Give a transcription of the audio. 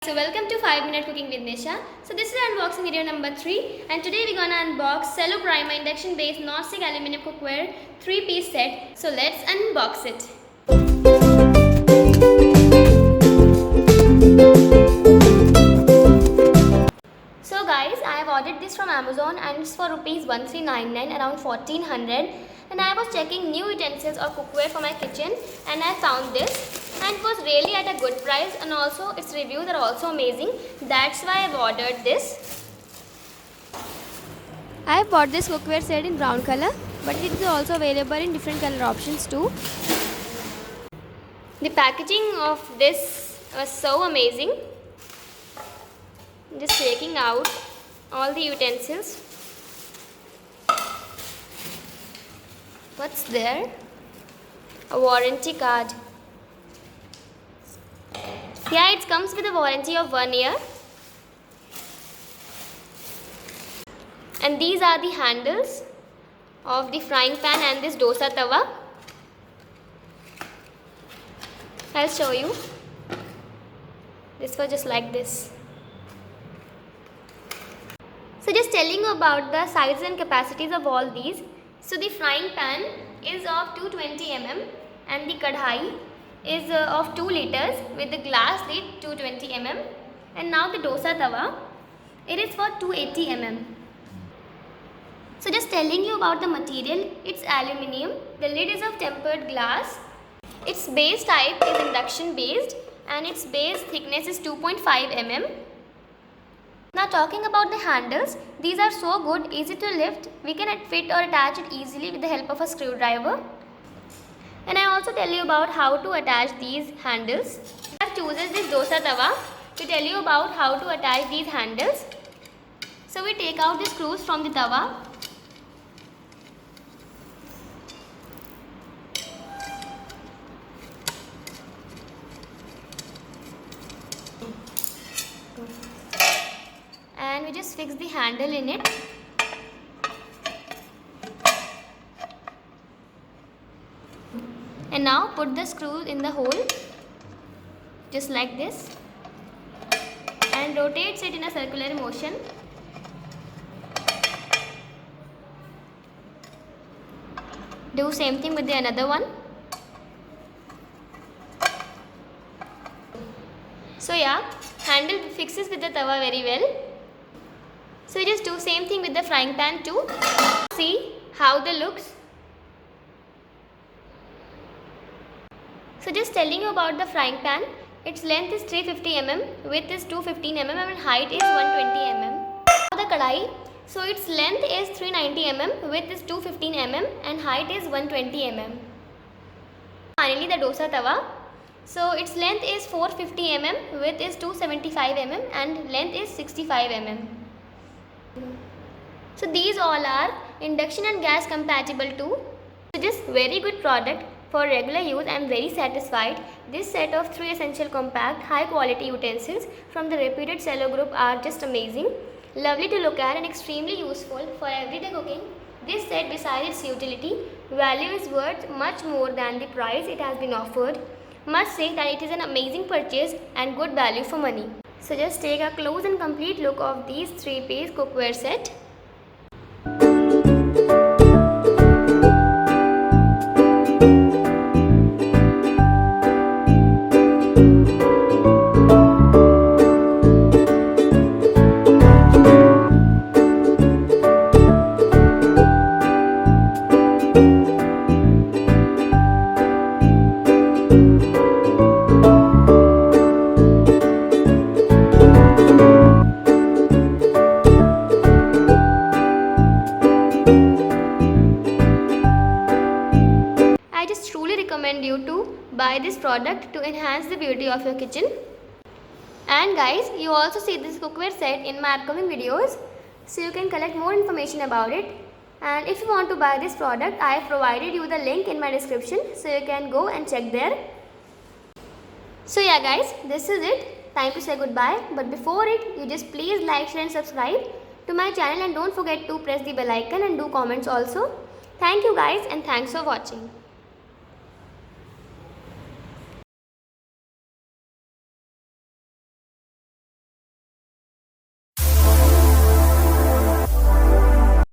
So welcome to 5 Minute Cooking with Nisha. So this is unboxing video number 3 and today we're gonna unbox Cello Prima induction based non-stick aluminum cookware 3-piece set. So let's unbox it. So guys, I have ordered this from Amazon and it's for rupees 1399, around 1400, and I was checking new utensils or cookware for my kitchen and I found this. And it was really at a good price, and also its reviews are also amazing. That's why I've ordered this. I bought this cookware set in brown color, but it is also available in different color options too. The packaging of this was so amazing. Just taking out all the utensils. What's there? A warranty card. Yeah, it comes with a warranty of 1 year. And these are the handles of the frying pan and this dosa tawa. I'll show you. This was just like this. So just telling you about the sizes and capacities of all these. So the frying pan is of 220 mm and the kadhai is of 2 liters with the glass lid 220 mm, and now the dosa tawa, it is for 280 mm. So just telling you about the material, it's aluminium, the lid is of tempered glass, its base type is induction based and its base thickness is 2.5 mm. Now talking about the handles, these are so good, easy to lift, we can fit or attach it easily with the help of a screwdriver. And I also tell you about how to attach these handles. I have chosen this dosa tawa to tell you about how to attach these handles. So we take out the screws from the tawa. And we just fix the handle in it. And now put the screw in the hole, just like this, and rotates it in a circular motion. Do same thing with the another one. So yeah, handle fixes with the tawa very well. So you just do same thing with the frying pan too. See how they looks. So just telling you about the frying pan, its length is 350 mm, width is 215 mm and height is 120 mm. The kadai, so its length is 390 mm, width is 215 mm and height is 120 mm. Finally the dosa tawa, so its length is 450 mm, width is 275 mm and length is 65 mm. So these all are induction and gas compatible too. So this very good product. For regular use, I am very satisfied. This set of 3 essential compact, high quality utensils from the reputed Cello group are just amazing. Lovely to look at and extremely useful for everyday cooking. This set, besides its utility, value is worth much more than the price it has been offered. Must say that it is an amazing purchase and good value for money. So just take a close and complete look of these 3-piece cookware set. I just truly recommend you to buy this product to enhance the beauty of your kitchen. And guys, you also see this cookware set in my upcoming videos, so you can collect more information about it. And if you want to buy this product, I have provided you the link in my description, so you can go and check there. So yeah guys, this is it. Time to say goodbye. But before it, you just please like, share and subscribe to my channel, and don't forget to press the bell icon and do comments also. Thank you guys, and thanks for watching.